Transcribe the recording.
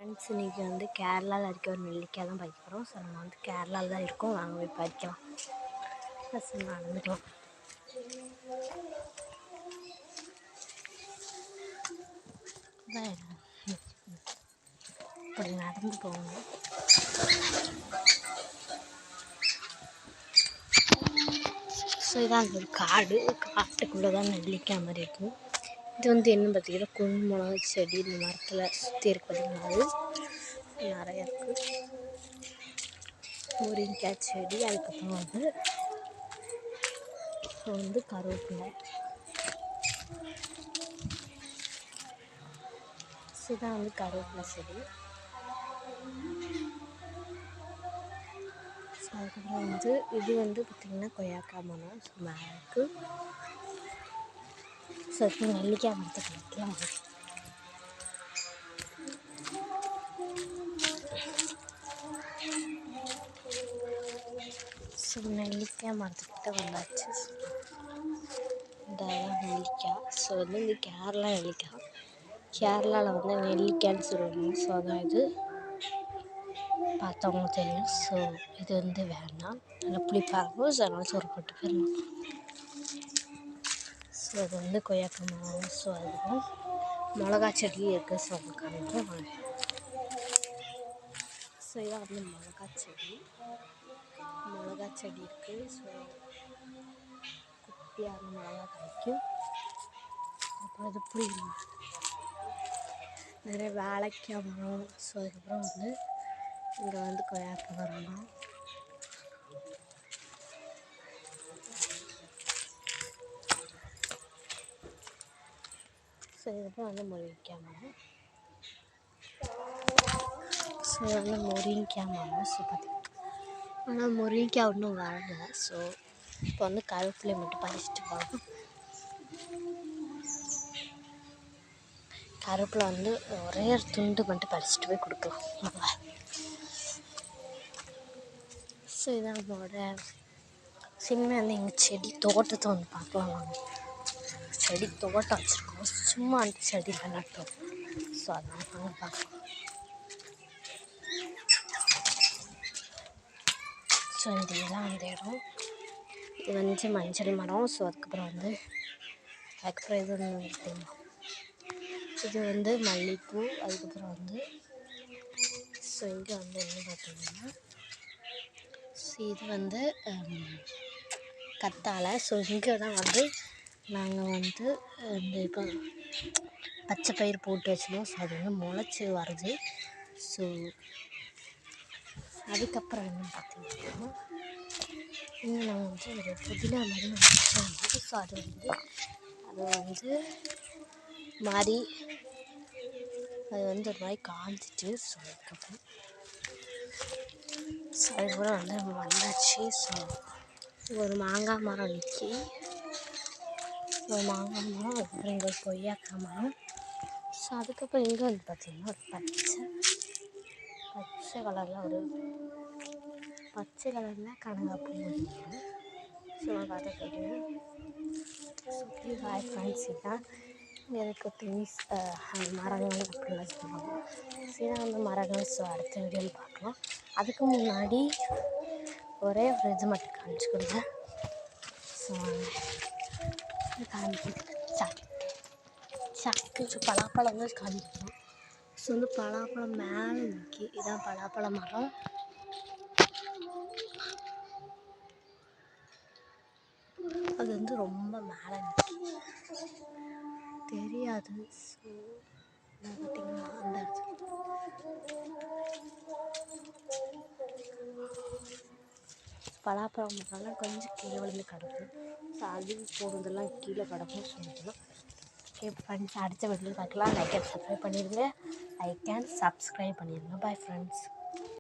Friends இன்றைக்கி வந்து கேரளாவில் இருக்க ஒரு நெல்லிக்காய் தான் பறிக்க போகிறோம். ஸோ நம்ம வந்து கேரளாவில் தான் இருக்கோம், வாங்க போய் பறிக்கலாம். ஃபஸ்ட் நடந்துக்கலாம். இப்படி நடந்து போகணும். ஸோ இதான் அந்த ஒரு காட்டுக்குள்ளே தான் நெல்லிக்காய் மாதிரி இருக்கும். இது வந்து என்ன பார்த்தீங்கன்னா குன்மிளகா செடி இந்த மரத்தில் சுற்றி இருக்கு. பார்த்தீங்கன்னா அது நிறையா இருக்குது. முருங்கைக்காய் செடி, அதுக்கப்புறம் வந்து கருவேப்பிலை. இதுதான் வந்து கருவேப்பிலை செடி. ஸோ அதுக்கப்புறம் வந்து இது வந்து பார்த்திங்கன்னா கொய்யாக்காய் மரம் மேலே இருக்குது. ஸோ இப்போ நெல்லிக்காய் மரத்துக்கு வைக்கலாம். ஸோ நெல்லிக்காய் மரத்துக்கிட்ட வந்தாச்சு. இந்த நெல்லிக்காய் ஸோ வந்து இந்த கேரளா நெல்லிக்காய், கேரளாவில் வந்து நெல்லிக்காய்ன்னு சொல்லுவாங்க. ஸோ அதான் இது பார்த்தவங்க தெரியும். ஸோ இது வந்து வேணாம், நல்லா புளிப்பாகும். ஸோ அதனால் சோறு போட்டு போயிடலாம். ஸோ அது வந்து கொய்யாக்காய் மரம். ஸோ அதுக்கும் மிளகா செடி இருக்குது. ஸோ அது காமிக்கிறேன். ஸோ இதான் வந்து மிளகா செடி இருக்குது. ஸோ குட்டியான மிளகா கிடைக்கும். அப்புறம் அது புளி நிறைய வாழைக்காய் மரம். ஸோ அதுக்கப்புறம் வந்து இங்கே வந்து கொய்யாக்காய் மரம். ஸோ இதுக்கப்புறம் வந்து முருங்கைக்காய் மரம். ஸோ வந்து முருங்கைக்காய் மரம். ஸோ பார்த்திங்கன்னா ஆனால் முருங்கைக்காய் இன்னும் வரல. ஸோ இப்போ வந்து கருவேப்பிலை மட்டும் பறிச்சுட்டு போகணும். கருவேப்பிலை வந்து ஒரே ஒரு துண்டு மட்டும் பறிச்சுட்டு போய் கொடுக்கலாம். ஸோ இதான் நம்மளோட சின்ன வந்து எங்கள் செடி தோட்டத்தை வந்து பார்க்கலாம். நாங்கள் செடி தோட்டம் வச்சுருக்கோம். சும்மா அந்த செடியில் நட்டோம். ஸோ அதனால் நாங்கள் பார்க்கலாம். ஸோ இந்த இதெல்லாம் அந்த இடம். இது வந்து மஞ்சள் மரம். ஸோ அதுக்கப்புறம் இது ஒன்று தெரியுமா, இது வந்து மல்லிகைப்பூ. அதுக்கப்புறம் வந்து ஸோ இங்கே வந்து என்ன பார்த்தீங்கன்னா இது வந்து கத்தாழை. ஸோ இங்கே தான் வந்து நாங்கள் வந்து இந்த இப்போ பச்சை பயிர் போட்டு வச்சுருந்தோம். ஸோ அது வந்து முளைச்சி வருது. ஸோ அதுக்கப்புறம் என்ன பார்த்தீங்கன்னா இங்கே நாங்கள் வந்து ஒரு புதினா மாதிரி வச்சோம். ஸோ அது வந்து மாதிரி அது வந்து ஒரு மாதிரி காஞ்சிட்டு. ஸோ அதுக்கப்புறம் வந்து வந்தாச்சு. ஸோ ஒரு மாங்காய் மரம் நிற்கி, ஒரு மாங்காய் மரம், அதுக்கப்புறம் இங்கே ஒரு கொய்யாக்காய் மரம். ஸோ அதுக்கப்புறம் இங்கே வந்து பார்த்திங்கன்னா ஒரு பச்சை கலரில் கனகாப்பூ இருக்குது. ஸோ நான் பார்த்துக்கிட்டேன். ஸோ பாய் ஃப்ரெண்ட்ஸ், இதுதான் எனக்கு திங்ஸ் மரங்கள் அப்படிலாம் சொல்லுவாங்க. சரி அந்த மரங்கள். ஸோ அடுத்த வீடியோவில் பார்க்கலாம். அதுக்கு முன்னாடி ஒரே ஒரு இது மட்டும் காமிச்சு கொடுங்க. ஸோ சக்கு பலாப்பழம் வந்து காமிக்கணும். ஸோ வந்து பலாப்பழம் மேலே நிற்கி, இதான் பலாப்பழ மரம். அது வந்து ரொம்ப மேலே நிற்கி தெரியாது. ஸோ பார்த்திங்கன்னா அந்த பலாப்பழம் மரம்லாம் கொஞ்சம் கீழே விழுந்து கிடக்கும். ஸோ அது போகிறதெல்லாம் கீழே கிடக்கும். சொல்லலாம். ஓகே ஃப்ரெண்ட்ஸ், அடுத்த வீட்டில் பார்க்கலாம். லைக் அண்ட் சப்ஸ்கிரைப் பண்ணிடுங்க. Bye friends.